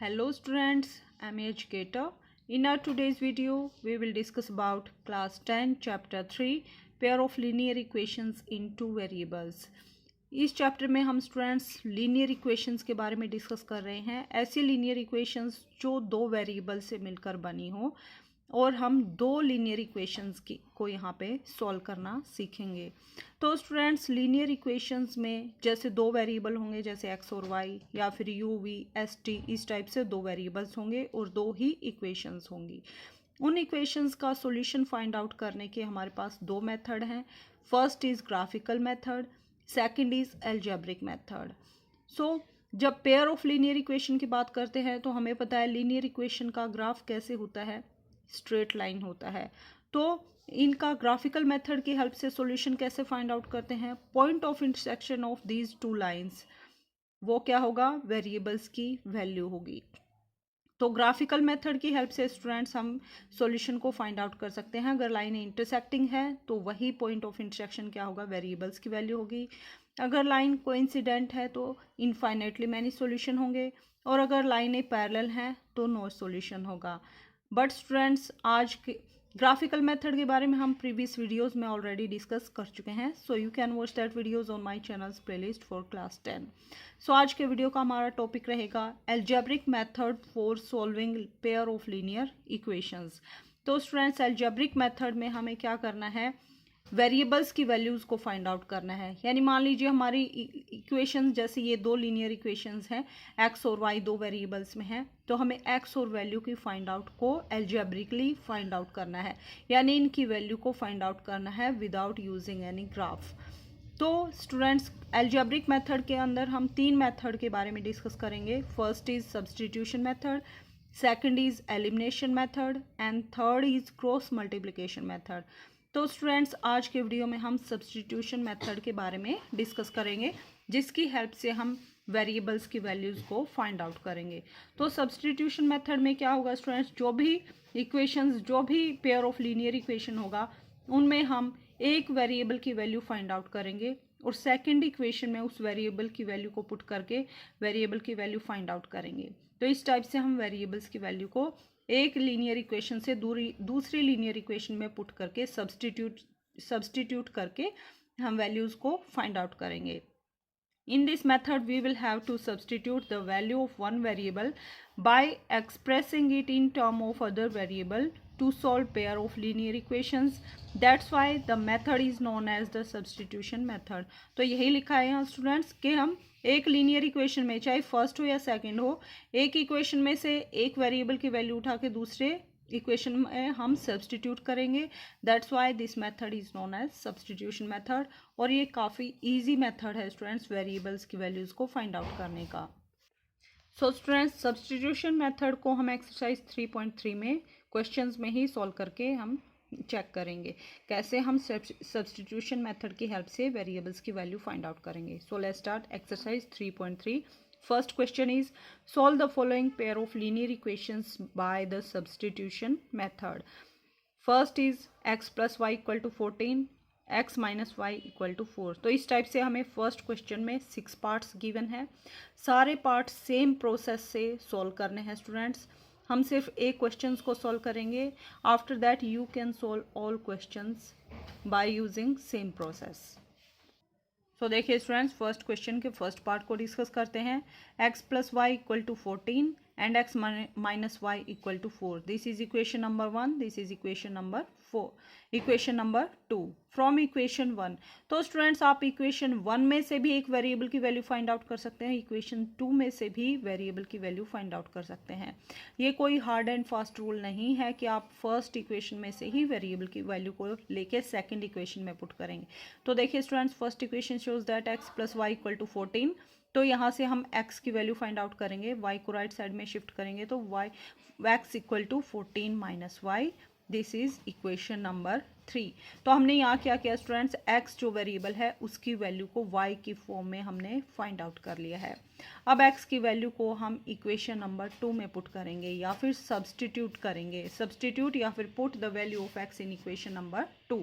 Hello students, I am educator. In our today's video, we will discuss about class 10 chapter 3 pair of linear equations in two variables. इस chapter में हम students linear equations के बारे में discuss कर रहे हैं। ऐसी लीनियर इक्वेशंस जो दो वेरिएबल से मिलकर बनी हो और हम दो लीनियर इक्वेशंस को यहाँ पे सॉल्व करना सीखेंगे। तो स्टूडेंट्स लीनियर इक्वेशंस में जैसे दो वेरिएबल होंगे जैसे एक्स और वाई या फिर यू वी एस टी, इस टाइप से दो वेरिएबल्स होंगे और दो ही इक्वेशंस होंगी। उन इक्वेशंस का सॉल्यूशन फाइंड आउट करने के हमारे पास दो मेथड हैं। First is graphical method, second is algebraic method. So जब पेयर ऑफ लीनियर इक्वेशन की बात करते हैं तो हमें पता है लीनियर इक्वेशन का ग्राफ कैसे होता है, स्ट्रेट लाइन होता है। तो इनका ग्राफिकल मेथड की हेल्प से सॉल्यूशन कैसे फाइंड आउट करते हैं, point of intersection of these two lines वो क्या होगा, वेरिएबल्स की वैल्यू होगी। तो ग्राफिकल मेथड की हेल्प से स्टूडेंट्स हम सॉल्यूशन को फाइंड आउट कर सकते हैं। अगर लाइन इंटरसेक्टिंग है तो वही पॉइंट ऑफ इंटरसेक्शन क्या होगा, वेरिएबल्स की वैल्यू होगी। अगर लाइन कोइंसिडेंट है तो इनफाइनाइटली मैनी सॉल्यूशन होंगे और अगर लाइनें पैरेलल हैं तो नो सॉल्यूशन होगा। बट स्टूडेंट्स आज के ग्राफिकल मेथड के बारे में हम प्रीवियस वीडियोस में ऑलरेडी डिस्कस कर चुके हैं। So you can watch that videos on my channels playlist for class 10। सो आज के वीडियो का हमारा टॉपिक रहेगा algebraic method for solving pair of linear equations. तो स्टूडेंट्स अलजेब्रिक मेथड में हमें क्या करना है, वेरिएबल्स की वैल्यूज़ को फाइंड आउट करना है। यानी मान लीजिए हमारी इक्वेशन जैसे ये दो लीनियर इक्वेशंस हैं, एक्स और वाई दो वेरिएबल्स में हैं, तो हमें एक्स और वैल्यू की फाइंड आउट को अलजेब्रिकली फाइंड आउट करना है, यानी इनकी वैल्यू को फाइंड आउट करना है विदाउट यूजिंग एनी ग्राफ। तो स्टूडेंट्स अलजेब्रिक मेथड के अंदर हम तीन मेथड के बारे में डिस्कस करेंगे। First is substitution method, second is elimination method and third is cross multiplication method. तो स्टूडेंट्स आज के वीडियो में हम सब्सटीट्यूशन मेथड के बारे में डिस्कस करेंगे जिसकी हेल्प से हम वेरिएबल्स की वैल्यूज़ को फाइंड आउट करेंगे। तो सब्सटीट्यूशन मेथड में क्या होगा स्टूडेंट्स, जो भी इक्वेशंस, जो भी पेयर ऑफ लीनियर इक्वेशन होगा उनमें हम एक वेरिएबल की वैल्यू फाइंड आउट करेंगे और सेकंड इक्वेशन में उस वेरिएबल की वैल्यू को पुट करके वेरिएबल की वैल्यू फाइंड आउट करेंगे। तो इस टाइप से हम वेरिएबल्स की वैल्यू को एक लीनियर इक्वेशन से दूसरी लीनियर इक्वेशन में पुट करके सब्सटीट्यूट करके हम वैल्यूज़ को फाइंड आउट करेंगे। In this method, we will have to substitute the value of one variable by expressing it in term of other variable to solve pair of linear equations. That's why the method is known as the substitution method. तो यही लिखा है यहाँ students कि हम एक linear equation में, चाहे फर्स्ट हो या सेकंड हो, एक इक्वेशन में से एक वेरिएबल की वैल्यू उठा के दूसरे इक्वेशन में हम सब्सटीट्यूट करेंगे। That's why this method is known as substitution method और ये काफ़ी इजी मेथड है स्टूडेंट्स वेरिएबल्स की वैल्यूज़ को फाइंड आउट करने का। सो स्टूडेंट्स सब्सटीट्यूशन मेथड को हम एक्सरसाइज 3.3 में क्वेश्चंस में ही सॉल्व करके हम चेक करेंगे कैसे हम सब्सटीट्यूशन मेथड की हेल्प से वेरिएबल्स की वैल्यू फाइंड आउट करेंगे। So let's start exercise 3.3। First question is solve the following pair of linear equations by the substitution method. First is x plus y equal to 14, x minus y equal to 4. तो इस type से हमें first question में 6 parts given है। सारे parts same process से solve करने हैं स्टूडेंट्स। हम सिर्फ एक क्वेश्चंस को सॉल्व करेंगे। After that you can solve all questions by using same process. तो देखिए स्टूडेंट्स फर्स्ट क्वेश्चन के फर्स्ट पार्ट को डिस्कस करते हैं। x plus Y equal to 14 and x minus Y equal to 4। This is equation number 1, this is equation number 4, equation number 2 from equation 1। तो students आप equation 1 में से भी एक वेरिएबल की वैल्यू फाइंड आउट कर सकते हैं, इक्वेशन 2 में से भी वेरिएबल की वैल्यू फाइंड आउट कर सकते हैं। ये कोई हार्ड एंड फास्ट रूल नहीं है कि आप फर्स्ट इक्वेशन में से ही वेरिएबल की वैल्यू को लेके सेकंड इक्वेशन में पुट करेंगे। तो देखिए students first equation shows that x plus Y equal to 14। तो यहाँ से हम x की वैल्यू फाइंड आउट करेंगे, y को राइट साइड में शिफ्ट करेंगे तो x equal to 14 minus Y. This is equation number 3। तो हमने यहाँ क्या किया स्टूडेंट्स, x जो वेरिएबल है उसकी वैल्यू को y की फॉर्म में हमने फाइंड आउट कर लिया है। अब x की वैल्यू को हम इक्वेशन नंबर 2 में पुट करेंगे या फिर सब्सटीट्यूट करेंगे, सब्सटीट्यूट या फिर put the value of x in equation number 2।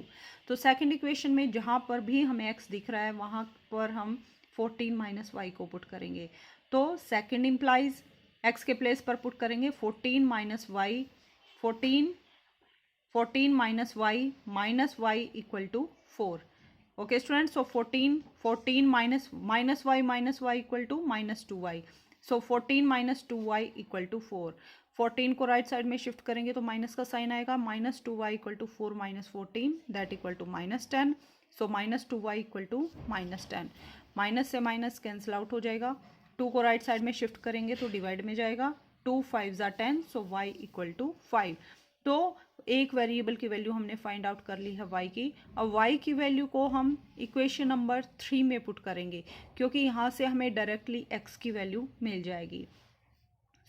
तो सेकंड इक्वेशन में जहाँ पर भी हमें x दिख रहा है वहाँ पर हम 14 माइनस वाई को पुट करेंगे। तो सेकंड इम्प्लाइज एक्स के प्लेस पर पुट करेंगे 14 minus Y 14 minus Y equal to 4. Okay students, so 14 minus Y equal to -2y. So 14 minus 2y equal to 4. 14 को राइट साइड में शिफ्ट करेंगे तो माइनस का साइन आएगा. -2y equal to 4 minus 14 that equal to -10. So -2y equal to -10. Minus से minus cancel out हो जाएगा. 2 को राइट साइड में शिफ्ट करेंगे तो डिवाइड में जाएगा. 2 5 ज़ा 10. सो y इक्वल टू 5. तो एक वेरिएबल की वैल्यू हमने फाइंड आउट कर ली है y की. अब y की वैल्यू को हम इक्वेशन नंबर 3 में पुट करेंगे क्योंकि यहाँ से हमें डायरेक्टली x की वैल्यू मिल जाएगी.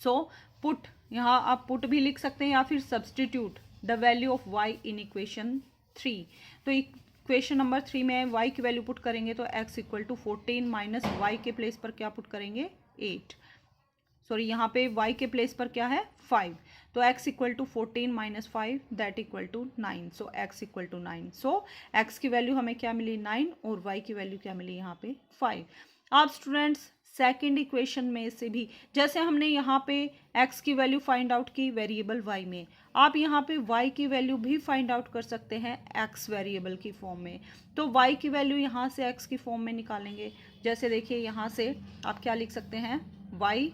सो पुट, यहाँ आप पुट भी लिख सकते हैं या फिर substitute the value of y in equation 3. तो इक्वेशन नंबर 3 में y की वैल्यू पुट करेंगे तो x equal to 14 minus y के प्लेस पर क्या पुट करेंगे 8. सॉरी, यहाँ पे y के प्लेस पर क्या है 5. तो x equal to 14 minus 5 that equal to 9. So x equal to 9. So x की वैल्यू हमें क्या मिली 9 और y की वैल्यू क्या मिली यहाँ पे 5. अब स्टूडेंट्स सेकंड इक्वेशन में से भी जैसे हमने यहाँ पे x की वैल्यू फाइंड आउट की वेरिएबल y में, आप यहाँ पे y की वैल्यू भी फाइंड आउट कर सकते हैं x वेरिएबल की फॉर्म में. तो y की वैल्यू यहाँ से x की फॉर्म में निकालेंगे. जैसे देखिए यहाँ से आप क्या लिख सकते हैं y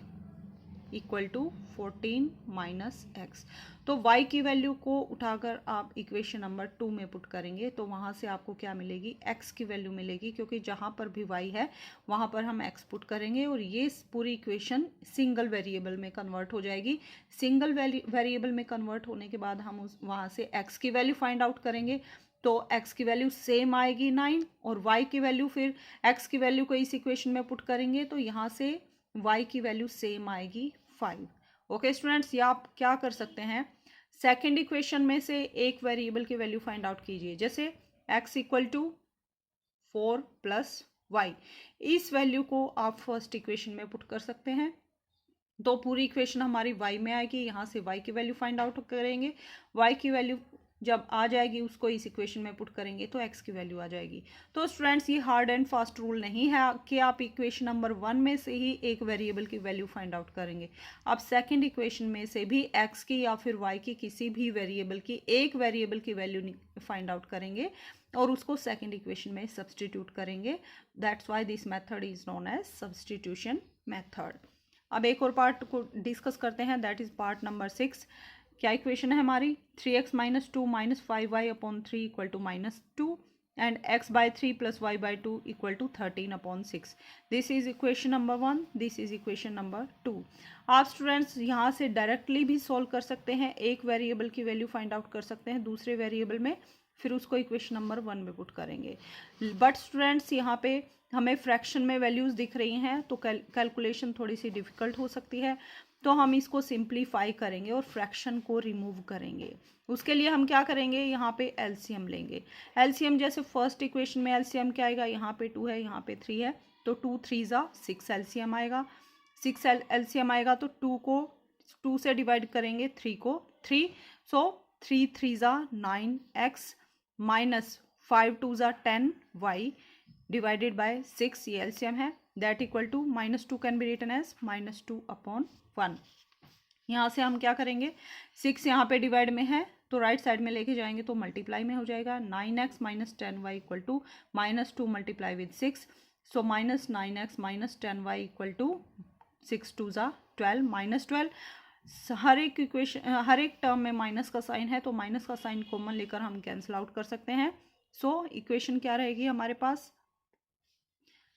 equal to 14 minus x. तो y की वैल्यू को उठाकर आप इक्वेशन नंबर 2 में पुट करेंगे तो वहाँ से आपको क्या मिलेगी x की वैल्यू मिलेगी क्योंकि जहाँ पर भी y है वहाँ पर हम x पुट करेंगे और ये पूरी इक्वेशन सिंगल वेरिएबल में कन्वर्ट हो जाएगी. सिंगल वेरिएबल में कन्वर्ट होने के बाद हम वहाँ से x की वैल्यू फाइंड आउट करेंगे. तो x की वैल्यू सेम आएगी 9 और y की वैल्यू फिर x की वैल्यू को इस इक्वेशन में पुट करेंगे तो यहाँ से y की वैल्यू सेम आएगी 5. ओके स्टूडेंट्स, ये आप क्या कर सकते हैं सेकेंड इक्वेशन में से एक वेरिएबल की वैल्यू फाइंड आउट कीजिए. जैसे x equal to 4 plus y, इस वैल्यू को आप फर्स्ट इक्वेशन में पुट कर सकते हैं तो पूरी इक्वेशन हमारी y में आएगी. यहाँ से y की वैल्यू फाइंड आउट करेंगे. y की वैल्यू जब आ जाएगी उसको इस इक्वेशन में पुट करेंगे तो x की वैल्यू आ जाएगी. तो स्टूडेंट्स ये हार्ड एंड फास्ट रूल नहीं है कि आप इक्वेशन नंबर 1 में से ही एक वेरिएबल की वैल्यू फाइंड आउट करेंगे. आप सेकंड इक्वेशन में से भी x की या फिर y की किसी भी वेरिएबल की एक वेरिएबल की वैल्यू फाइंड आउट करेंगे और उसको सेकंड इक्वेशन में सब्सटीट्यूट करेंगे. That's why this method is known as substitution method. अब एक और पार्ट को डिस्कस करते हैं, दैट इज पार्ट नंबर 6. क्या इक्वेशन है हमारी 3x minus 2 minus 5y upon 3 equal to -2 and x by 3 plus y by 2 equal to 13 upon 6. This is equation number 1, this is equation number 2. आप students यहाँ से directly भी solve कर सकते हैं. एक वेरिएबल की वैल्यू फाइंड आउट कर सकते हैं दूसरे वेरिएबल में, फिर उसको इक्वेशन नंबर 1 में पुट करेंगे. बट स्टूडेंट्स यहाँ पे हमें फ्रैक्शन में वैल्यूज़ दिख रही हैं तो कैलकुलेशन थोड़ी सी डिफ़िकल्ट हो सकती है. तो हम इसको सिंप्लीफाई करेंगे और फ्रैक्शन को रिमूव करेंगे. उसके लिए हम क्या करेंगे, यहाँ पे एलसीएम लेंगे. एलसीएम जैसे फर्स्ट इक्वेशन में एलसीएम क्या आएगा, यहाँ पे 2 है यहाँ पे 3 है तो 2 3 ज़ा 6 एलसीएम आएगा. 6 एलसीएम आएगा तो 2 को 2 से डिवाइड करेंगे 3 को 3. सो 3 3 ज़ा 9x माइनस 5 2 ज़ा 10y डिवाइडेड बाय 6, ये एलसीएम है. That equal to -2 can be written as -2 upon 1. यहाँ से हम क्या करेंगे 6 यहाँ पे डिवाइड में है तो राइट साइड में लेके जाएंगे तो मल्टीप्लाई में हो जाएगा. 9x minus 10y equal to -2 multiply with 6. So minus 9x minus 10y equal to 6 2 ज़ा 12 -12. हर एक इक्वेशन हर एक टर्म में माइनस का साइन है तो माइनस का साइन कॉमन लेकर हम कैंसिल आउट कर सकते हैं. सो इक्वेशन क्या रहेगी हमारे पास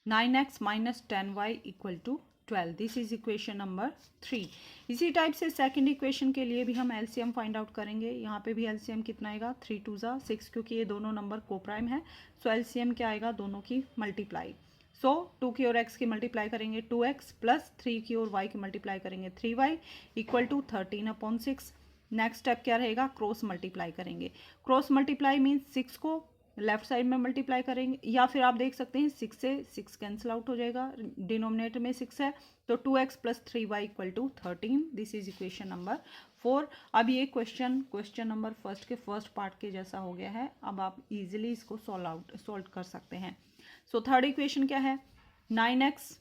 9x minus 10y equal to 12. This is equation number 3. इसी टाइप से सेकंड इक्वेशन के लिए भी हम एलसीएम फाइंड आउट करेंगे. यहाँ पे भी एलसीएम कितना आएगा 3 2 ज़ा 6 क्योंकि ये दोनों नंबर कोप्राइम है. सो एलसीएम क्या आएगा दोनों की मल्टीप्लाई. सो 2 की और x की मल्टीप्लाई करेंगे 2x प्लस 3 की और y की मल्टीप्लाई करेंगे 3y equal to 13 upon 6. Next step क्या रहेगा क्रॉस मल्टीप्लाई करेंगे. क्रॉस मल्टीप्लाई मीन्स 6 को लेफ्ट साइड में मल्टीप्लाई करेंगे या फिर आप देख सकते हैं 6 से 6 कैंसिल आउट हो जाएगा. डिनोमिनेटर में 6 है तो 2x plus 3y equal to 13. This is equation number 4. अब ये क्वेश्चन नंबर फर्स्ट के फर्स्ट पार्ट के जैसा हो गया है. अब आप इजीली इसको सॉल्व कर सकते हैं. सो थर्ड इक्वेशन क्या है 9x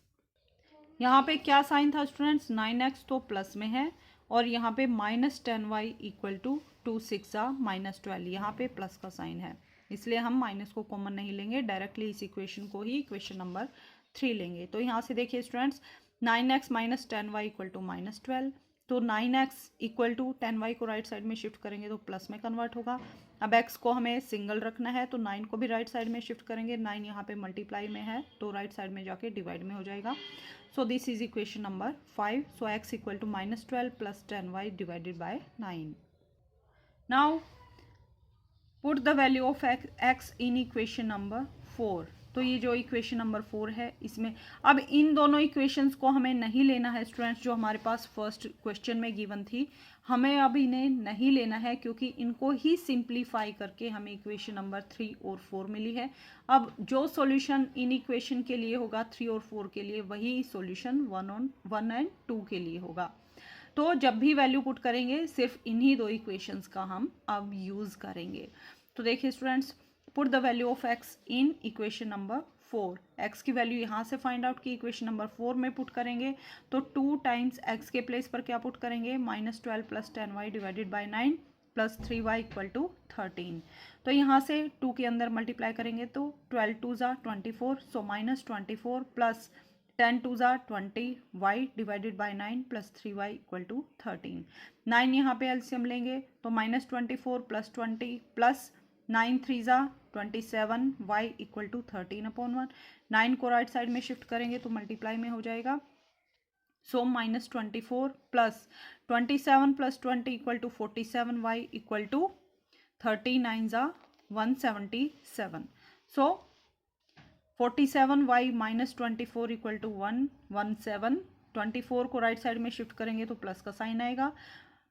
यहाँ पे क्या साइन था स्टूडेंट्स, 9x तो प्लस में है और यहाँ पे -10y इक्वल टू 2 6 -12, यहाँ पे प्लस का साइन है, इसलिए हम माइनस को कॉमन नहीं लेंगे, डायरेक्टली इस इक्वेशन को ही इक्वेशन नंबर 3 लेंगे। तो यहाँ से देखिए students, 9x - 10y equal to -12, तो 9x इक्वल टू 10y को राइट साइड में शिफ्ट करेंगे तो प्लस में कन्वर्ट होगा। अब x को हमें सिंगल रखना है तो 9 को भी राइट साइड में शिफ्ट करेंगे, 9 यहाँ पे मल्टीप्लाई में है तो राइट साइड में जाके डिवाइड में हो जाएगा। So this is equation number 5। So x equal to -12 + 10y divided by 9। Now put the value of x in equation number 4। तो ये जो इक्वेशन नंबर 4 है इसमें अब इन दोनों इक्वेशंस को हमें नहीं लेना है स्टूडेंट्स, जो हमारे पास फर्स्ट क्वेश्चन में गिवन थी, हमें अब इन्हें नहीं लेना है क्योंकि इनको ही सिंप्लीफाई करके हमें इक्वेशन नंबर 3 और 4 मिली है। अब जो सॉल्यूशन इन इक्वेशन के लिए होगा 3 और 4 के लिए, वही सॉल्यूशन 1 एंड 2 के लिए होगा। तो जब भी वैल्यू पुट करेंगे सिर्फ इन्हीं दो इक्वेशंस का हम अब यूज़ करेंगे। तो देखिए students, put the value of x in equation number 4। x की वैल्यू यहाँ से फाइंड आउट की इक्वेशन नंबर 4 में पुट करेंगे तो 2 टाइम्स x के प्लेस पर क्या पुट करेंगे, -12 + 10y divided by 9 + 3y equal to 13। तो यहाँ से 2 के अंदर मल्टीप्लाई करेंगे तो 12 2 ज़ा 24, सो -24 + 10 2 ज़ा 20 y divided by 9 + 3y equal to 13। 9 यहाँ पे एलसीएम लेंगे तो -24 + 20 + 9 3 ज़ा 27 y इक्वल टू 13/1। 9 को राइट साइड में शिफ्ट करेंगे तो मल्टीप्लाई में हो जाएगा, so -24 + 27 + 20 equal to 47 y equal to 39 ज़ा 177। सो 47y - 24 इक्वल टू 117। 24 को राइट साइड में शिफ्ट करेंगे तो प्लस का साइन आएगा।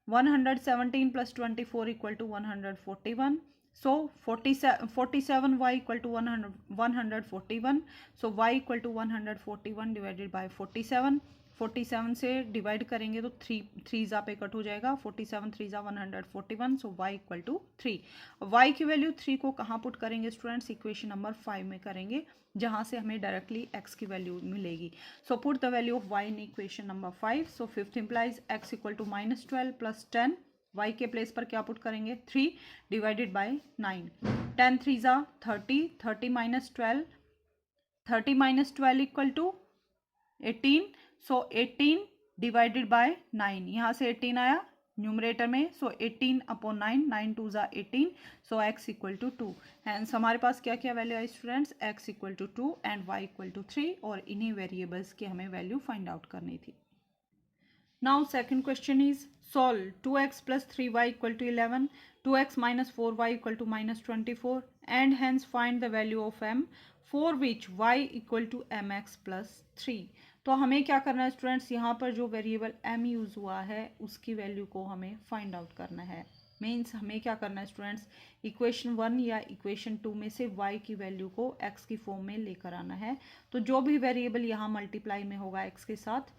117 + 24 equal to 141। So 47y equal to 141। So y equal to 141 divided by 47। 47 से डिवाइड करेंगे तो 3 ज़ा पे कट हो जाएगा, 47 3 ज़ा 141। So y equal to 3। y की वैल्यू 3 को कहाँ पुट करेंगे स्टूडेंट्स, इक्वेशन नंबर 5 में करेंगे, जहाँ से हमें डायरेक्टली x की वैल्यू मिलेगी। So put the value of y in equation number 5। So 5th implies x equal to -12 + 10, y के प्लेस पर क्या पुट करेंगे, 3 डिवाइडेड बाय 9। 10 3 ज़ा 30, 30 - 12, 30 - 12 equal to 18। So 18 divided by 9, यहाँ से 18 आया न्यूमरेटर में, सो 18/9, 9 2 ज़ा 18। So x equal to 2। Hence हमारे पास क्या क्या वैल्यू आई students, x equal to 2 and y equal to 3, और इन्हीं वेरिएबल्स की हमें वैल्यू फाइंड आउट करनी थी। Now second question is solve 2x + 3y equal to 11, 2x - 4y equal to -24 and hence find the value of m for which y equal to mx + 3। तो हमें क्या करना है स्टूडेंट्स, यहाँ पर जो वेरिएबल m यूज़ हुआ है उसकी वैल्यू को हमें फाइंड आउट करना है। मीन्स हमें क्या करना है स्टूडेंट्स, इक्वेशन 1 या इक्वेशन 2 में से y की वैल्यू को x की फॉर्म में लेकर आना है। तो जो भी वेरिएबल यहाँ मल्टीप्लाई में होगा x के साथ,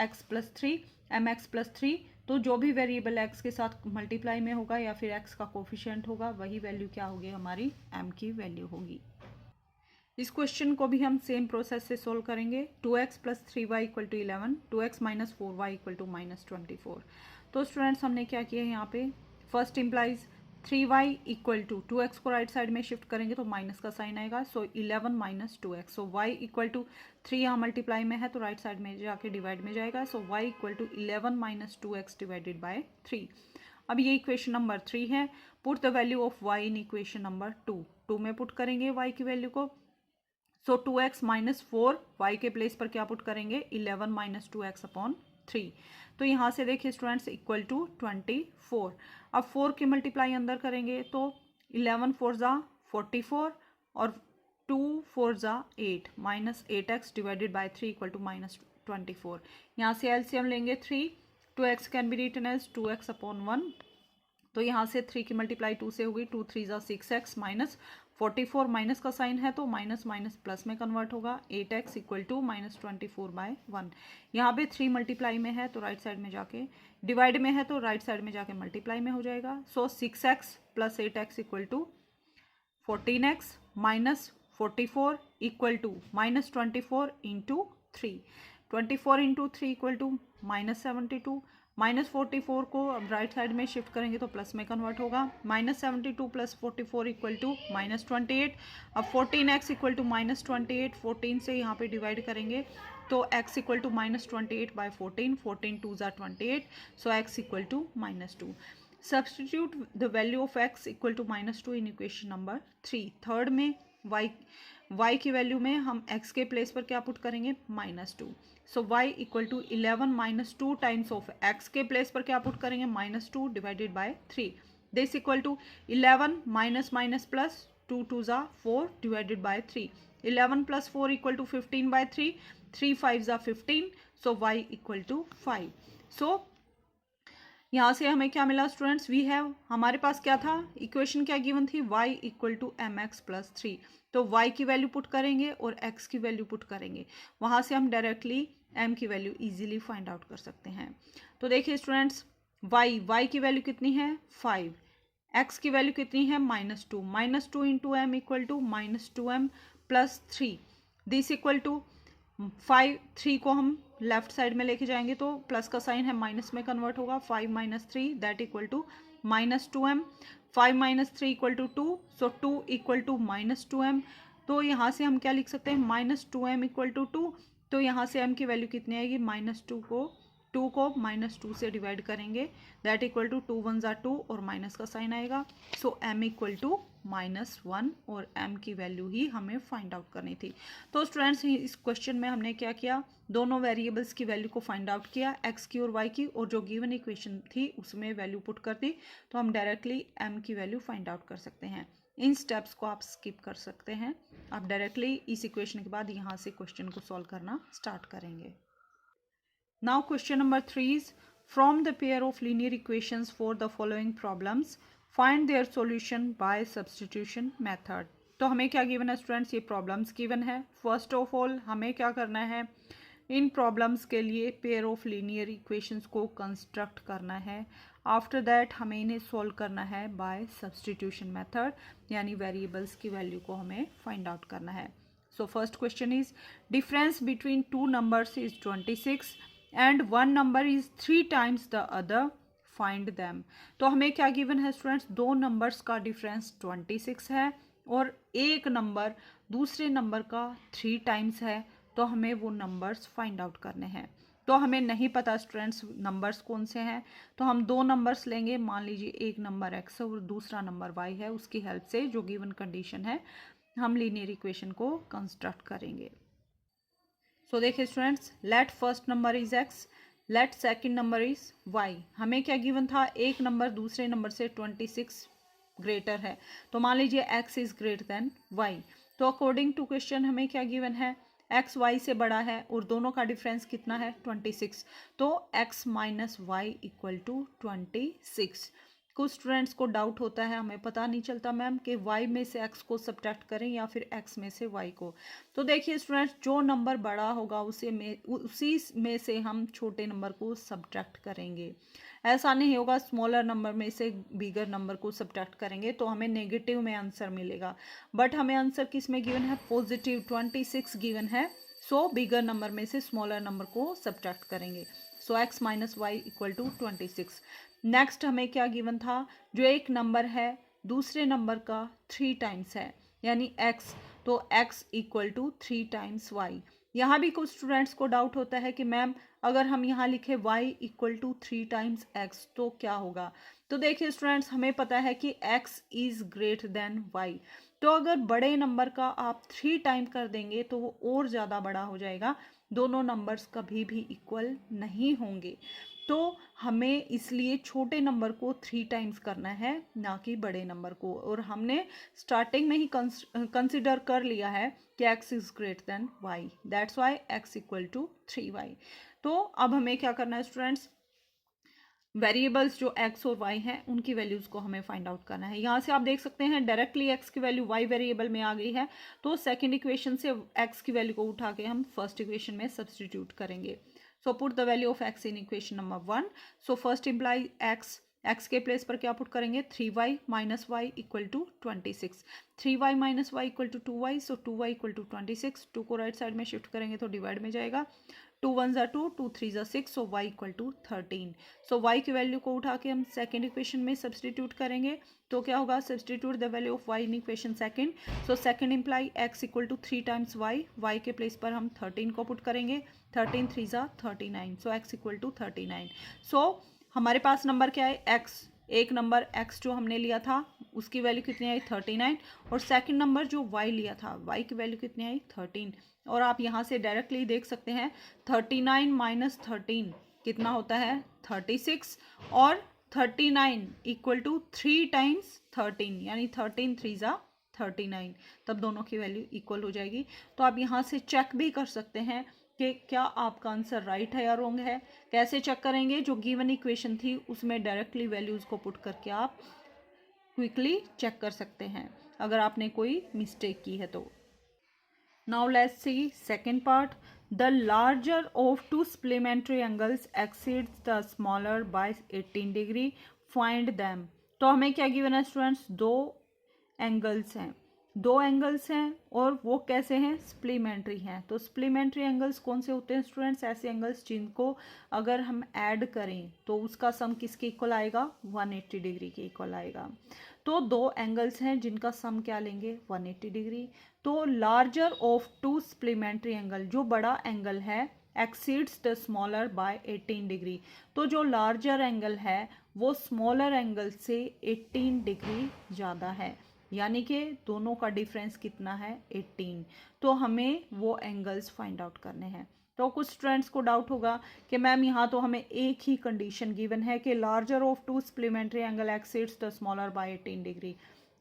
x + 3 mx + 3, तो जो भी वेरिएबल x के साथ मल्टीप्लाई में होगा या फिर x का कोफिशिएंट होगा, वही वैल्यू क्या होगी, हमारी m की वैल्यू होगी। इस क्वेश्चन को भी हम सेम प्रोसेस से सोल्व करेंगे। 2x + 3y equal to 11, 2x - 4y equal to -24। तो स्टूडेंट्स हमने क्या किया है यहाँ पे, first implies 3y equal to 2x को राइट साइड में शिफ्ट करेंगे तो माइनस का साइन आएगा, so 11 - 2x। So y equal to 3 यहाँ मल्टीप्लाई में है तो राइट साइड में जाके डिवाइड में जाएगा, so y equal to 11 - 2x divided by 3। अब ये इक्वेशन नंबर 3 है। Put the value of y in equation number 2 में पुट करेंगे y की वैल्यू को। सो 2x - 4, y के प्लेस पर क्या पुट करेंगे, 11 - 2x/3। तो यहाँ से देखिए स्टूडेंट्स इक्वल टू 24। अब 4 की मल्टीप्लाई अंदर करेंगे तो 11 4 ज़ा 44 और 2 4 ज़ा 8, -8x divided by 3 equal to -24। यहाँ से एलसीएम लेंगे 3, 2x can be written as 2x/1। तो यहाँ से 3 की मल्टीप्लाई 2 से होगी, 2 3 ज़ा 6x -44, माइनस का साइन है तो माइनस माइनस प्लस में कन्वर्ट होगा, 8x इक्वल टू -24/1। यहाँ पे 3 मल्टीप्लाई में है तो राइट साइड में जाके, डिवाइड में है तो राइट साइड में जाके मल्टीप्लाई में हो जाएगा। So 6x + 8x equal to 14x -44 equal to -24 × 3। 24 into 3 equal to -72, -44 को अब राइट साइड में शिफ्ट करेंगे तो प्लस में कन्वर्ट होगा, -72 प्लस 44 इक्वल टू -28। अब 14x इक्वल टू -28, 14 से यहाँ पे डिवाइड करेंगे तो x इक्वल टू -28 बाई 14, 14 2 ज़ा 28, so x equal to -2। Substitute the value of x equal to -2 in equation number 3। Third में y की वैल्यू में हम x के प्लेस पर क्या पुट करेंगे, -2, so y equal to 11 minus 2 times of x के प्लेस पर क्या पुट करेंगे, -2 divided by 3, this equal to 11 minus minus plus 2 2 ज़ा 4 divided by 3, 11 plus 4 equal to 15 by 3, 3 5 ज़ा 15, so y equal to 5। So यहाँ से हमें क्या मिला स्टूडेंट्स, वी हैव, हमारे पास क्या था, इक्वेशन क्या गिवन थी, y equal to mx plus 3, तो y की वैल्यू पुट करेंगे और x की वैल्यू पुट करेंगे, वहाँ से हम डायरेक्टली m की वैल्यू इजीली फाइंड आउट कर सकते हैं। तो देखिए स्टूडेंट्स, y की वैल्यू कितनी है 5, x की वैल्यू कितनी है -2 into m equal to -2m plus 3, this equal to 5, 3 को हम लेफ्ट साइड में लेके जाएंगे तो प्लस का साइन है माइनस में कन्वर्ट होगा, 5 minus 3 that equal to -2m, 5 minus 3 equal to 2, so 2 equal to -2m, तो यहाँ से हम क्या लिख सकते हैं, -2m इक्वल टू 2, तो यहाँ से m की वैल्यू कितनी आएगी, -2 को -2 से डिवाइड करेंगे दैट इक्वल टू 2 1 ज़ा 2 और माइनस का साइन आएगा, सो m इक्वल टू -1 और m की वैल्यू ही हमें फाइंड आउट करनी थी। तो स्टूडेंट्स इस क्वेश्चन में हमने क्या किया, दोनों वेरिएबल्स की वैल्यू को फाइंड आउट किया, x की और y की, और जो गिवन इक्वेशन थी उसमें वैल्यू पुट कर दी, तो हम डायरेक्टली m की वैल्यू फाइंड आउट कर सकते हैं। इन स्टेप्स को आप स्किप कर सकते हैं, आप डायरेक्टली इस इक्वेशन के बाद यहाँ से क्वेश्चन को सॉल्व करना स्टार्ट करेंगे। Now question number 3 is, from the pair of linear equations for the following problems, find their solution by substitution method। तो हमें क्या गिवन है स्टूडेंट्स, ये प्रॉब्लम्स गिवन है। फर्स्ट ऑफ ऑल हमें क्या करना है, इन प्रॉब्लम्स के लिए पेयर ऑफ लीनियर इक्वेशंस को कंस्ट्रक्ट करना है। आफ्टर दैट हमें इन्हें सॉल्व करना है बाय सब्सटीट्यूशन मेथड, यानी वेरिएबल्स की वैल्यू को हमें फाइंड आउट करना है। So first question is, difference between two numbers is 26 and one number is 3 times the other, find them. तो हमें क्या गिवन है स्टूडेंट्स, दो नंबर्स का डिफरेंस 26 है और एक नंबर दूसरे नंबर का 3 टाइम्स है, तो हमें वो नंबर्स फाइंड आउट करने हैं। तो हमें नहीं पता स्टूडेंट्स नंबर्स कौन से हैं, तो हम दो नंबर्स लेंगे, मान लीजिए एक नंबर x है और दूसरा नंबर y है, उसकी हेल्प से जो गिवन कंडीशन है हम लीनियर इक्वेशन को कंस्ट्रक्ट करेंगे। सो देखिए students, let first number is x, let second number is y। हमें क्या गिवन था, एक नंबर दूसरे नंबर से 26 ग्रेटर है, तो मान लीजिए x is greater than y। तो अकॉर्डिंग टू क्वेश्चन हमें क्या गिवन है, x y से बड़ा है और दोनों का डिफरेंस कितना है 26, तो x minus Y equal to 26। कुछ स्टूडेंट्स को डाउट होता है, हमें पता नहीं चलता मैम कि y में से x को सब्ट्रैक्ट करें या फिर x में से y को। तो देखिए स्टूडेंट्स, जो नंबर बड़ा होगा उसी में से हम छोटे नंबर को सब्ट्रैक्ट करेंगे। ऐसा नहीं होगा स्मॉलर नंबर में से बिगर नंबर को सब्ट्रैक्ट करेंगे तो हमें नेगेटिव में आंसर मिलेगा, बट हमें आंसर किस में गिवन है, पॉजिटिव 26 गिवन है, सो बिगर नंबर में से स्मॉलर नंबर को सब्ट्रैक्ट करेंगे। So x minus Y equal to 26। Next हमें क्या गिवन था, जो एक नंबर है दूसरे नंबर का 3 टाइम्स है, यानी x, तो x equal to 3 times y। यहाँ भी कुछ स्टूडेंट्स को डाउट होता है कि मैम अगर हम यहाँ लिखे y equal to 3 times x तो क्या होगा। तो देखिए स्टूडेंट्स, हमें पता है कि x is greater than y, तो अगर बड़े नंबर का आप 3 टाइम कर देंगे तो वो और ज़्यादा बड़ा हो जाएगा, दोनों नंबर्स कभी भी इक्वल नहीं होंगे। तो हमें इसलिए छोटे नंबर को 3 टाइम्स करना है, ना कि बड़े नंबर को, और हमने स्टार्टिंग में ही कंसिडर कर लिया है कि x is greater than y, that's why x equal to 3y। तो अब हमें क्या करना है स्टूडेंट्स, वेरिएबल्स जो x और y हैं उनकी वैल्यूज़ को हमें फाइंड आउट करना है। यहाँ से आप देख सकते हैं डायरेक्टली x की वैल्यू y वेरिएबल में आ गई है, तो सेकंड इक्वेशन से x की वैल्यू को उठा के हम फर्स्ट इक्वेशन में सब्सटीट्यूट करेंगे। So put the value of x in equation number 1। So first imply x के प्लेस पर क्या पुट करेंगे, 3y minus Y equal to 26, 3y minus Y equal to 2y, so 2y equal to 26। 2 को right side में shift करेंगे तो divide में जाएगा, 2 1 ज़ा 2, 2 3 ज़ा 6, so y equal to 13। So y की वैल्यू को उठा के हम सेकेंड इक्वेशन में सब्सटीट्यूट करेंगे तो क्या होगा, substitute the value of y in equation second. So second imply x equal to 3 times y के प्लेस पर हम 13 को पुट करेंगे, 13 3 ज़ा 39, सो x इक्वल टू 39। सो हमारे पास नंबर क्या है, x, एक नंबर x जो हमने लिया था उसकी वैल्यू कितनी आई 39, और सेकंड नंबर जो y लिया था y की वैल्यू कितनी आई 13। और आप यहाँ से डायरेक्टली देख सकते हैं 39 माइनस 13 कितना होता है 36, और 39 इक्वल टू 3 टाइम्स 13, यानी 13 3 ज़ा 39, तब दोनों की वैल्यू इक्वल हो जाएगी। तो आप यहाँ से चेक भी कर सकते हैं कि क्या आपका आंसर राइट है या रॉन्ग है। कैसे चेक करेंगे, जो गिवन इक्वेशन थी उसमें डायरेक्टली वैल्यूज़ को पुट करके आप क्विकली चेक कर सकते हैं अगर आपने कोई मिस्टेक की है तो। Now let's see second part. The larger of to supplementary angles exceeds the smaller by 18 degree, find them. तो हमें क्या गिवन है स्टूडेंट्स, दो एंगल्स हैं और वो कैसे हैं, सप्लीमेंट्री हैं। तो सप्लीमेंट्री एंगल्स कौन से होते हैं स्टूडेंट्स, ऐसे एंगल्स जिनको अगर हम ऐड करें तो उसका सम किसके इक्वल आएगा, 180 डिग्री के इक्वल आएगा। तो दो एंगल्स हैं जिनका सम क्या लेंगे, 180 डिग्री। तो larger of to supplementary angle, जो बड़ा एंगल है, exceeds the smaller by 18 degree. तो जो लार्जर एंगल है वो स्मॉलर एंगल से 18 डिग्री ज़्यादा है, यानी कि दोनों का डिफरेंस कितना है 18। तो हमें वो एंगल्स फाइंड आउट करने हैं। तो कुछ स्टूडेंट्स को डाउट होगा कि मैम यहाँ तो हमें एक ही कंडीशन गिवन है कि larger of to supplementary angle exceeds the smaller by 18 degree,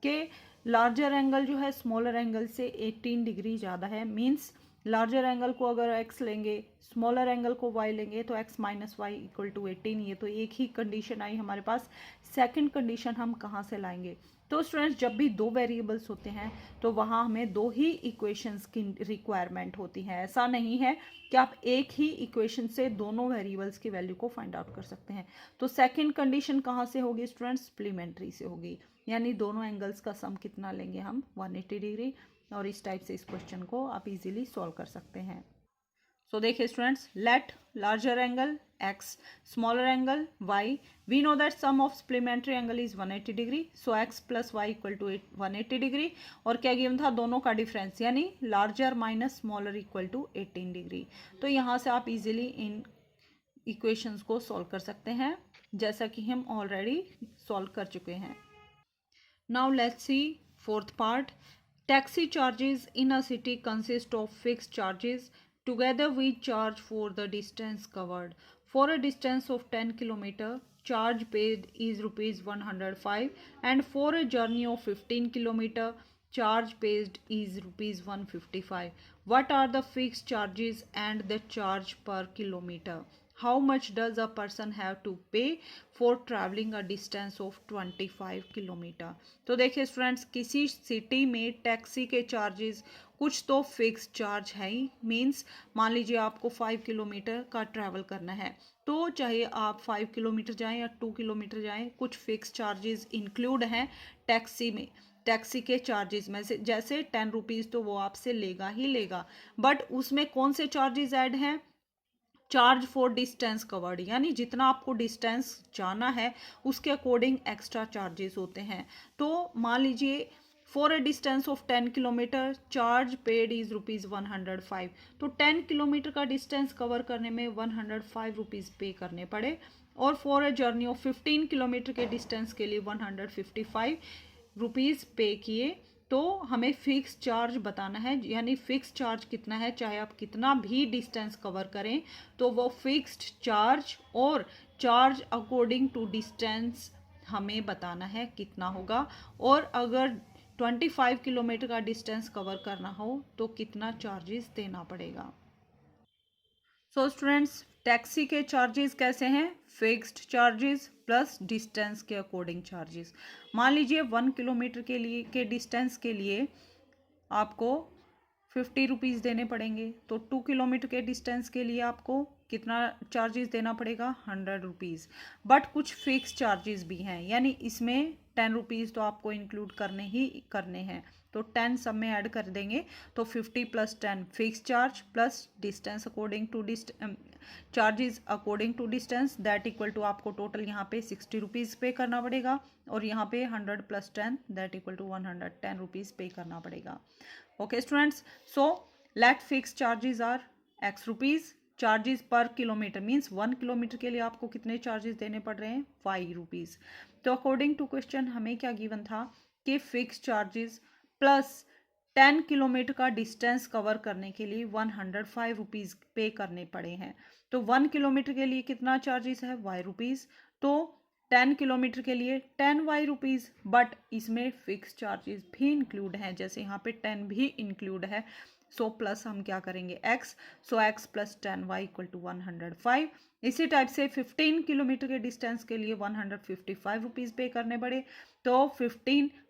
के लार्जर एंगल जो है स्मॉलर एंगल से 18 डिग्री ज़्यादा है। मीन्स लार्जर एंगल को अगर x लेंगे, स्मॉलर एंगल को y लेंगे, तो x minus Y equal to 18। ये तो एक ही कंडीशन आई हमारे पास। सेकंड कंडीशन हम कहाँ से लाएंगे, तो स्टूडेंट्स जब भी दो वेरिएबल्स होते हैं तो वहाँ हमें दो ही इक्वेशंस की रिक्वायरमेंट होती है। ऐसा नहीं है कि आप एक ही इक्वेशन से दोनों वेरिएबल्स की वैल्यू को फाइंड आउट कर सकते हैं। तो सेकंड कंडीशन कहाँ से होगी स्टूडेंट्स, सप्लीमेंट्री से होगी, यानी दोनों एंगल्स का सम कितना लेंगे हम 180 डिग्री। और इस टाइप से इस क्वेश्चन को आप इजीली सॉल्व कर सकते हैं। सो देखिए students, let larger angle x, smaller angle y, we know that sum of supplementary angle is 180 degree, so x plus Y equal to 180 degree. और क्या गिवन था, दोनों का डिफरेंस यानी larger minus smaller equal to 18 degree. तो यहाँ से आप इजीली इन इक्वेशंस को सॉल्व कर सकते हैं, जैसा कि हम ऑलरेडी सॉल्व कर चुके हैं। Now let's C fourth part. Taxi charges in a city consist of fixed charges. Together we charge for the distance covered. For a distance of 10 km, charge paid is rupees 105, and for a journey of 15 km, charge paid is rupees 155. What are the fixed charges and the charge per kilometer? How much does a person have to pay for traveling a distance of 25 kilometre? तो देखिए students, किसी city में taxi के charges कुछ तो fix charge है ही। Means मान लीजिए आपको 5 किलोमीटर का ट्रैवल करना है, तो चाहे आप 5 किलोमीटर जाएं या 2 किलोमीटर जाएं, कुछ फिक्स चार्जेस इंक्लूड हैं टैक्सी में। टैक्सी के चार्जेस में से जैसे 10 रुपीज़ तो वो आपसे लेगा ही लेगा, बट उसमें कौन से चार्जेस ऐड हैं, चार्ज फॉर डिस्टेंस कवर्ड, यानी जितना आपको डिस्टेंस जाना है उसके अकॉर्डिंग एक्स्ट्रा चार्जेस होते हैं। तो मान लीजिए for a distance of 10 kilometre charge paid is rupees 105। तो 10 किलोमीटर का डिस्टेंस कवर करने में 105 रुपीज़ पे करने पड़े। और for a journey of 15 kilometre के डिस्टेंस के लिए 155 रुपीज़ पे किए। तो हमें फिक्स चार्ज बताना है, यानी फिक्स चार्ज कितना है, चाहे आप कितना भी डिस्टेंस कवर करें तो वो फिक्स्ड चार्ज और चार्ज अकॉर्डिंग टू डिस्टेंस हमें बताना है कितना होगा। और अगर 25 किलोमीटर का डिस्टेंस कवर करना हो तो कितना चार्जेस देना पड़ेगा। सो स्टूडेंट्स, टैक्सी के चार्जेस कैसे हैं, फिक्स्ड चार्जेस प्लस डिस्टेंस के अकॉर्डिंग चार्जेस। मान लीजिए 1 किलोमीटर के लिए के डिस्टेंस के लिए आपको 50 रुपीज़ देने पड़ेंगे, तो 2 किलोमीटर के डिस्टेंस के लिए आपको कितना चार्जेस देना पड़ेगा, 100 रुपीज़। बट कुछ फिक्स चार्जेस भी हैं, यानी इसमें 10 रुपीज़ तो आपको इंक्लूड करने ही करने हैं, तो 10 सब में ऐड कर देंगे तो 50 + 10 fix charge plus distance according to charges according to distance, that equal to आपको टोटल यहाँ पे 60 रुपीज़ पे करना पड़ेगा, और यहाँ पे 100 + 10 दैट इक्वल टू 110 रुपीज़ पे करना पड़ेगा। Okay students, so let fix charges are x rupees, charges per kilometre means 1 kilometre के लिए आपको कितने चार्जेस देने पड़ रहे हैं, 5 रुपीज़। तो अकॉर्डिंग टू क्वेश्चन हमें क्या गिवन था कि फिक्स चार्जेस प्लस 10 किलोमीटर का डिस्टेंस कवर करने के लिए 105 रुपीज़ पे करने पड़े हैं। तो 1 किलोमीटर के लिए कितना चार्जेस है, y रुपीज़, तो 10 किलोमीटर के लिए 10y रुपीज़, बट इसमें फिक्स चार्जेस भी इंक्लूड हैं, जैसे यहाँ पे 10 भी इंक्लूड है, सो प्लस हम क्या करेंगे x, सो x + 10y = 105। इसी टाइप से 15 किलोमीटर के डिस्टेंस के लिए 155 रुपीज़ पे करने पड़े, तो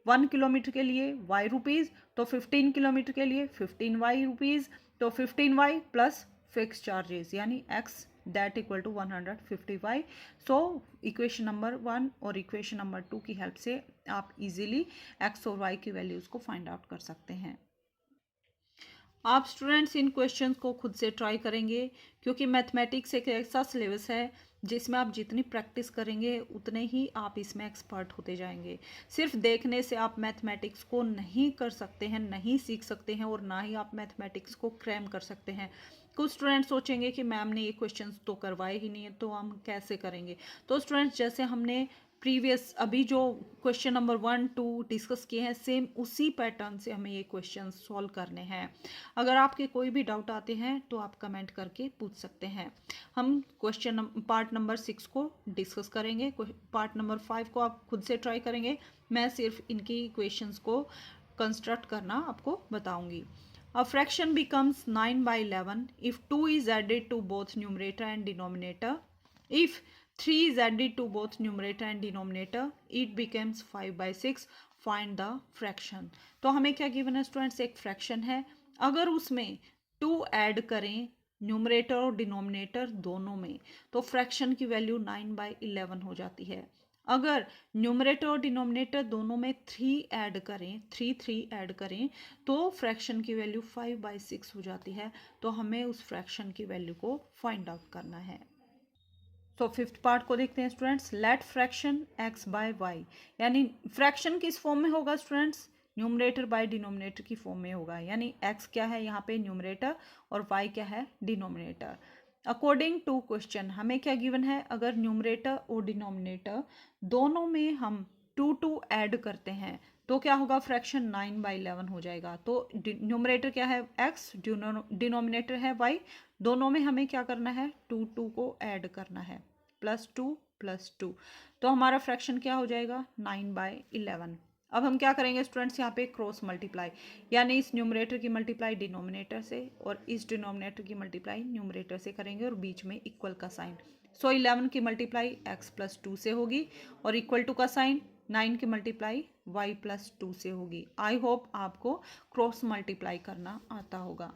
1 किलोमीटर के लिए y रुपीज़, तो 15 किलोमीटर के लिए 15y रुपीज़, तो 15y प्लस फिक्स चार्जेस यानी x दैट इक्वल टू 155। सो इक्वेशन नंबर 1 और इक्वेशन नंबर 2 की हेल्प से आप इजीली x और y की वैल्यूज़ को फाइंड आउट कर सकते हैं। आप स्टूडेंट्स इन क्वेश्चंस को खुद से ट्राई करेंगे, क्योंकि मैथमेटिक्स एक ऐसा सिलेबस है जिसमें आप जितनी प्रैक्टिस करेंगे उतने ही आप इसमें एक्सपर्ट होते जाएंगे। सिर्फ देखने से आप मैथमेटिक्स को नहीं कर सकते हैं, नहीं सीख सकते हैं, और ना ही आप मैथमेटिक्स को क्रैम कर सकते हैं। कुछ स्टूडेंट्स सोचेंगे कि मैम ने ये क्वेश्चंस तो करवाए ही नहीं है, तो हम कैसे करेंगे। तो स्टूडेंट्स जैसे हमने प्रीवियस अभी जो क्वेश्चन नंबर 1, 2 डिस्कस किए हैं, सेम उसी पैटर्न से हमें ये क्वेश्चन सॉल्व करने हैं। अगर आपके कोई भी डाउट आते हैं तो आप कमेंट करके पूछ सकते हैं। हम क्वेश्चन पार्ट नंबर 6 को डिस्कस करेंगे, पार्ट नंबर 5 को आप खुद से ट्राई करेंगे। मैं सिर्फ इनकी इक्वेशंस को कंस्ट्रक्ट करना आपको बताऊंगी। A fraction becomes 9/11 if 2 is added to both numerator and denominator. If 3 is added to both numerator and denominator, it becomes 5/6. Find the fraction. तो हमें क्या गिवन है स्टूडेंट्स, एक फ्रैक्शन है, अगर उसमें 2 ऐड करें न्यूमरेटर और डिनोमिनेटर दोनों में, तो फ्रैक्शन की वैल्यू 9/11 हो जाती है। अगर न्यूमरेटर और डिनोमिनेटर दोनों में 3 ऐड करें, 3 ऐड करें, तो फ्रैक्शन की वैल्यू 5/6 हो जाती है। तो हमें उस फ्रैक्शन की वैल्यू को फाइंड आउट करना है। तो फिफ्थ पार्ट को देखते हैं स्टूडेंट्स। लेट फ्रैक्शन x/y, यानी फ्रैक्शन किस फॉर्म में होगा स्टूडेंट्स, न्यूमरेटर बाय डिनोमिनेटर की फॉर्म में होगा, यानी x क्या है यहाँ पे न्यूमरेटर और y क्या है डिनोमिनेटर। अकॉर्डिंग टू क्वेश्चन हमें क्या गिवन है, अगर न्यूमरेटर और डिनोमिनेटर दोनों में हम 2 ऐड करते हैं तो क्या होगा, फ्रैक्शन 9/11 हो जाएगा। तो न्यूमरेटर क्या है x, डिनोमिनेटर है y, दोनों में हमें क्या करना है, 2 को ऐड करना है, +2 +2, तो हमारा फ्रैक्शन क्या हो जाएगा, 9/11। अब हम क्या करेंगे स्टूडेंट्स, यहाँ पे क्रॉस मल्टीप्लाई, यानी इस न्यूमरेटर की मल्टीप्लाई डिनोमिनेटर से और इस डिनोमिनेटर की मल्टीप्लाई न्यूमरेटर से करेंगे, और बीच में इक्वल का साइन। सो 11 की मल्टीप्लाई x + 2 से होगी, और इक्वल टू का साइन 9 की मल्टीप्लाई y + 2 से होगी। आई होप आपको क्रॉस मल्टीप्लाई करना आता होगा।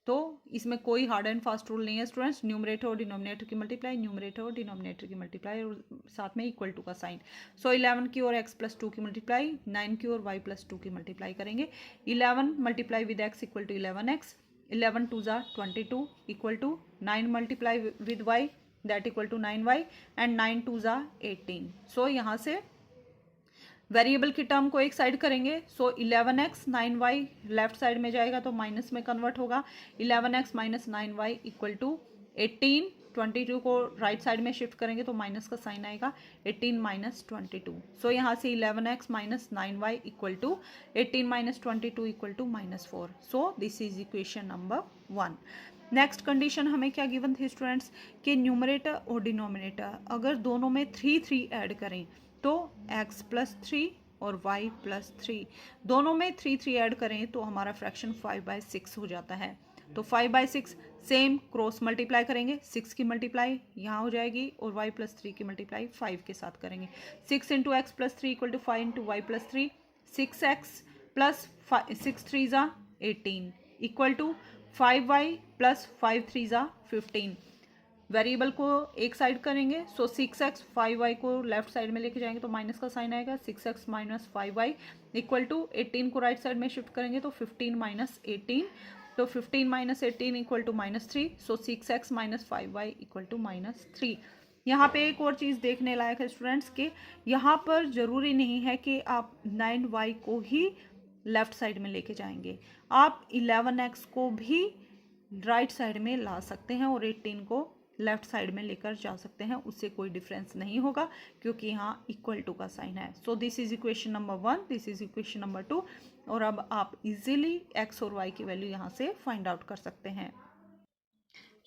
तो इसमें कोई हार्ड एंड फास्ट रूल नहीं है स्टूडेंट्स, न्यूमरेटर और डिनोमिनेटर की मल्टीप्लाई, न्यूमरेटर और डिनोमिनेटर की मल्टीप्लाई, और साथ में इक्वल टू का साइन। सो 11 की और x + 2 की मल्टीप्लाई, 9 की और y + 2 की मल्टीप्लाई करेंगे। 11 multiply with x equal to 11x, 11 2 ज़ा 22 equal to 9 multiply with y that equal to 9y, and 9 2 ज़ा 18। सो यहाँ से वेरिएबल की टर्म को एक साइड करेंगे, सो 11x 9y लेफ्ट साइड में जाएगा तो माइनस में कन्वर्ट होगा, 11x - 9y = 18, 22 को राइट साइड में शिफ्ट करेंगे तो माइनस का साइन आएगा, 18 - 22। सो यहाँ से 11x - 9y = 18 - 22 = -4। So this is equation number 1। Next condition हमें क्या गिवन थी स्टूडेंट्स, कि न्यूमरेटर और डिनोमिनेटर अगर दोनों में 3 ऐड करें तो x + 3 और y + 3, दोनों में 3 ऐड करें तो हमारा फ्रैक्शन 5/6 हो जाता है। तो 5/6 सेम क्रॉस मल्टीप्लाई करेंगे, 6 की मल्टीप्लाई यहाँ हो जाएगी और y + 3 की मल्टीप्लाई 5 के साथ करेंगे। 6 × x + 3 = 5 × y + 3, 6x + 6 3 ज़ा 18 = 5y + 5 3 ज़ा 15। वेरिएबल को एक साइड करेंगे, सो 6x 5y को लेफ्ट साइड में लेके जाएंगे तो माइनस का साइन आएगा, 6x minus 5y equal to 18 को राइट साइड में शिफ्ट करेंगे तो 15 माइनस 18, तो 15 minus 18 equal to -3, so 6x minus 5y equal to -3। यहाँ पे एक और चीज़ देखने लायक है स्टूडेंट्स के यहाँ पर ज़रूरी नहीं है कि आप 9y को ही लेफ्ट साइड में लेके जाएंगे, आप 11x को भी राइट साइड में ला सकते हैं और 18 को लेफ्ट साइड में लेकर जा सकते हैं, उससे कोई डिफरेंस नहीं होगा क्योंकि यहाँ इक्वल टू का साइन है। सो this is equation number 1, this is equation number 2, और अब आप इजीली x और y की वैल्यू यहाँ से फाइंड आउट कर सकते हैं।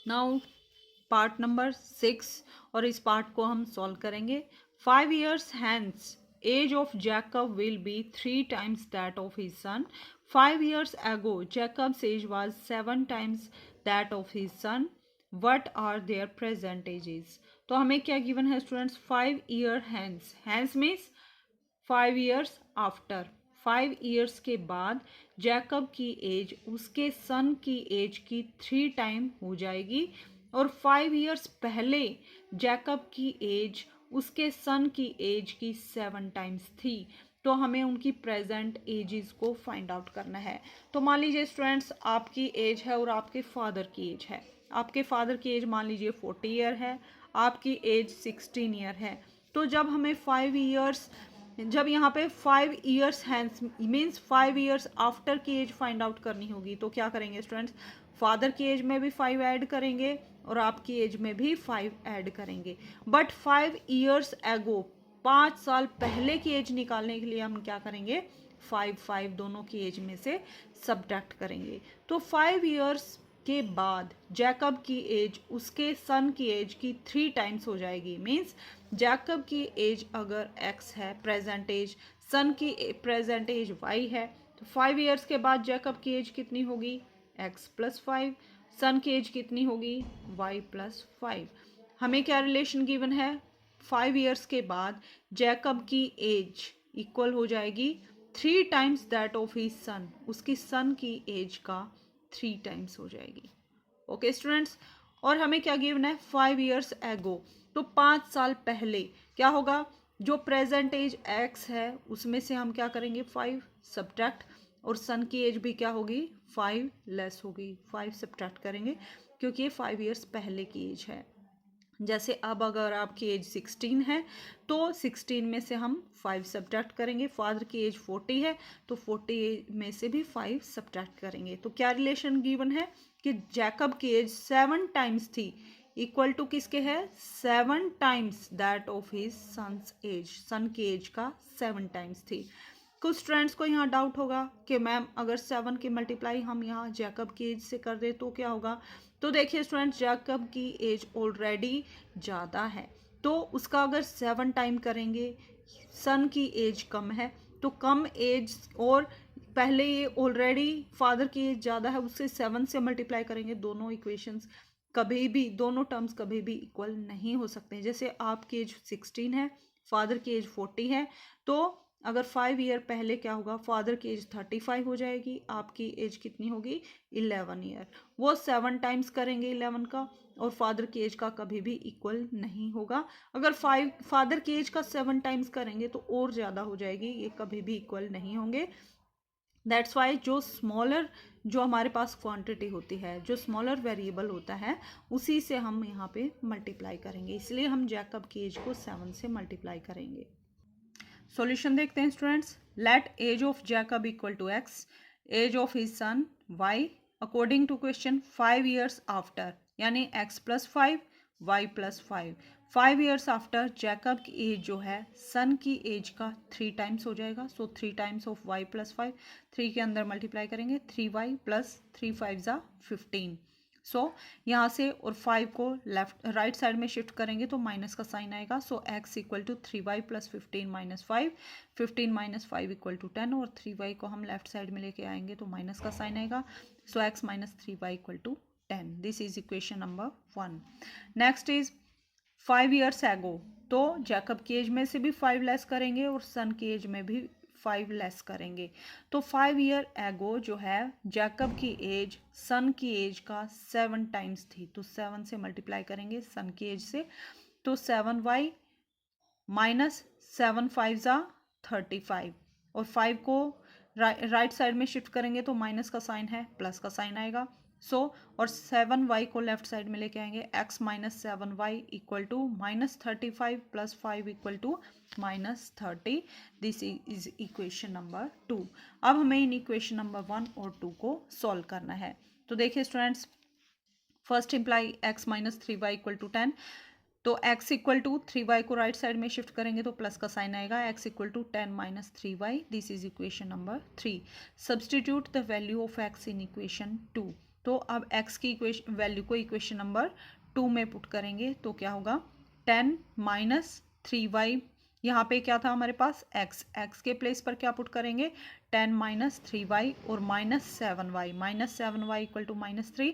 नाउ पार्ट नंबर 6, और इस पार्ट को हम सॉल्व करेंगे। 5 years hence age of Jacob will be 3 times that of his son. 5 years ago Jacob's age was 7 times that of his son. What are their present ages? तो हमें क्या given है students? 5 year hence, hence means 5 years after, 5 years के बाद Jacob की as उसके सन की as की 3 टाइम हो जाएगी, और 5 years पहले जैकब की एज उसके सन की एज की 7 टाइम्स थी। तो हमें उनकी प्रेजेंट एजेस को फाइंड आउट करना है। तो मान लीजिए स्टूडेंट्स आपकी एज है और आपके फादर की एज है, आपके फादर की एज मान लीजिए 40 ईयर है, आपकी एज 16 ईयर है। तो जब हमें 5 years, जब यहाँ पे 5 years hence means 5 years after की एज फाइंड आउट करनी होगी, तो क्या करेंगे स्टूडेंट्स? फादर की एज में भी 5 ऐड करेंगे और आपकी एज में भी 5 ऐड करेंगे। बट 5 years एगो, 5 साल पहले की एज निकालने के लिए हम क्या करेंगे? 5 दोनों की एज में से सब्ट्रैक्ट करेंगे। तो 5 years के बाद जैकब की एज उसके सन की एज की 3 टाइम्स हो जाएगी। मीन्स जैकब की एज अगर x है प्रेजेंट एज, सन की प्रेजेंट एज y है, तो 5 years के बाद जैकब की एज कितनी होगी? x प्लस 5, सन की एज कितनी होगी? y plus 5। हमें क्या रिलेशन गिवन है? 5 years के बाद जैकब की एज इक्वल हो जाएगी 3 टाइम्स दैट ऑफ हिज सन, उसकी सन की एज का 3 टाइम्स हो जाएगी। ओके स्टूडेंट्स, और हमें क्या गिवन है? 5 years एगो, तो 5 साल पहले क्या होगा? जो प्रेजेंट एज x है उसमें से हम क्या करेंगे? 5 सब्ट्रैक्ट, और सन की एज भी क्या होगी? 5 लेस होगी, 5 सब्ट्रैक्ट करेंगे क्योंकि ये 5 years पहले की एज है। जैसे अब अगर आपकी एज 16 है तो 16 में से हम 5 सब्ट्रैक्ट करेंगे, फादर की एज 40 है तो 40 में से भी 5 सब्ट्रैक्ट करेंगे। तो क्या रिलेशन गिवन है कि जैकब की एज 7 टाइम्स थी, इक्वल टू किसके है? 7 times that of his sons age, son की एज का 7 टाइम्स थी। कुछ स्टूडेंट्स को यहाँ डाउट होगा कि मैम अगर 7 की मल्टीप्लाई हम यहाँ जैकब की एज से कर दे तो क्या होगा? तो देखिए स्टूडेंट्स, जैकब की एज ऑलरेडी ज़्यादा है, तो उसका अगर 7 टाइम करेंगे, सन की एज कम है, तो कम एज और पहले ये ऑलरेडी फादर की एज ज़्यादा है, उससे 7 से मल्टीप्लाई करेंगे। दोनों इक्वेशंस कभी भी, दोनों टर्म्स कभी भी इक्वल नहीं हो सकते। जैसे आपकी एज 16 है, फादर की एज 40 है, तो अगर 5 year पहले क्या होगा? फादर की एज 35 हो जाएगी, आपकी एज कितनी होगी? 11 year। वो 7 टाइम्स करेंगे 11 का, और फादर की एज का कभी भी इक्वल नहीं होगा। अगर फादर की एज का 7 टाइम्स करेंगे तो और ज़्यादा हो जाएगी, ये कभी भी इक्वल नहीं होंगे। दैट्स वाई जो स्मॉलर, जो हमारे पास क्वांटिटी होती है, जो स्मॉलर वेरिएबल होता है, उसी से हम यहाँ पे मल्टीप्लाई करेंगे, इसलिए हम जैकब की एज को 7 से मल्टीप्लाई करेंगे। सॉल्यूशन देखते हैं students. Let age of Jacob equal to x, age of his son y, according to question 5 years after, यानी x plus 5 y plus 5। 5 years after Jacob की एज जो है सन की एज का 3 टाइम्स हो जाएगा, सो 3 टाइम्स ऑफ y प्लस 5, 3 के अंदर मल्टीप्लाई करेंगे, 3y प्लस 3 5 ज़ा 15। सो यहाँ से और 5 को लेफ्ट राइट साइड में शिफ्ट करेंगे तो माइनस का साइन आएगा। So x equal to 3y plus 15 minus 5, 15 minus 5 equal to 10, और 3y को हम लेफ्ट साइड में लेके आएंगे तो माइनस का साइन आएगा। So x minus 3y equal to 10। This is equation number 1। Next is 5 years एगो, तो जैकब की एज में से भी 5 लेस करेंगे और सन की एज में भी 5 लेस करेंगे। तो 5 ईयर एगो जो है जैकब की एज सन की एज का 7 टाइम्स थी, तो 7 से मल्टीप्लाई करेंगे सन की एज से, तो 7y माइनस 7 5 ज़ा 35, और 5 को राइट साइड में शिफ्ट करेंगे तो माइनस का साइन है, प्लस का साइन आएगा। और 7y को लेफ्ट साइड में लेके आएंगे, x minus 7y equal to minus 35 plus 5 equal to minus 30। This is equation number 2। अब हमें इन इक्वेशन नंबर 1 और 2 को सॉल्व करना है। तो देखिए students, first imply x minus 3y equal to 10, तो x इक्वल टू 3y को राइट साइड में शिफ्ट करेंगे तो प्लस का साइन आएगा, x equal to 10 minus 3y। This is equation number 3। Substitute the value of x in equation 2। तो अब x की इक्वेशन वैल्यू को इक्वेशन नंबर 2 में पुट करेंगे तो क्या होगा, 10 माइनस 3y, यहाँ पे क्या था हमारे पास x के प्लेस पर क्या पुट करेंगे, 10 माइनस 3y और minus 7y equal to minus 3।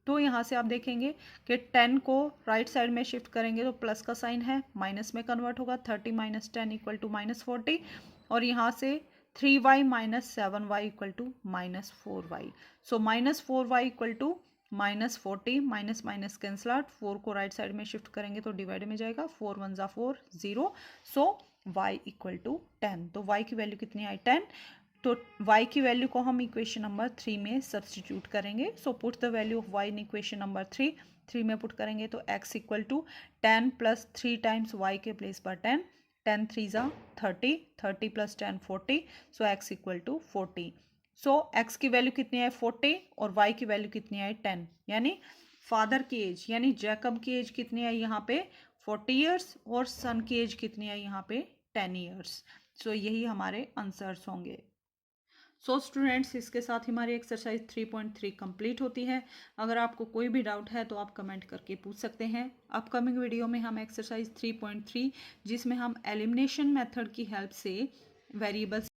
तो यहाँ से आप देखेंगे कि 10 को राइट साइड में शिफ्ट करेंगे तो प्लस का साइन है, माइनस में कन्वर्ट होगा, 30 माइनस 10 इक्वल टू माइनस 40, और यहाँ से 3y minus 7y equal to minus 4y। So minus 4y equal to minus 40, minus minus cancel out, 4 को राइट साइड में शिफ्ट करेंगे तो डिवाइड में जाएगा, 4 1 ज़ा 4 0। सो y इक्वल टू 10, तो y की वैल्यू कितनी आई, 10। तो y की वैल्यू को हम इक्वेशन नंबर 3 में सब्सटीट्यूट करेंगे। So put the value of y in equation number 3 में पुट करेंगे तो x equal to 10 plus 3 times y के प्लेस पर 10, 10 3 ज़ा 30, 30 plus 10 40, so x equal to 40। So x की वैल्यू कितनी आई 40 और y की वैल्यू कितनी आई 10, यानी फादर की एज यानी जैकब की एज कितनी आई यहाँ पे 40 ईयर्स और सन की एज कितनी आई यहाँ पे 10 ईयर्स। सो यही हमारे आंसर्स होंगे। सो स्टूडेंट्स, इसके साथ हमारी एक्सरसाइज 3.3 कंप्लीट होती है। अगर आपको कोई भी डाउट है तो आप कमेंट करके पूछ सकते हैं। अपकमिंग वीडियो में हम एक्सरसाइज 3.3 जिसमें हम एलिमिनेशन मेथड की हेल्प से वेरिएबल्स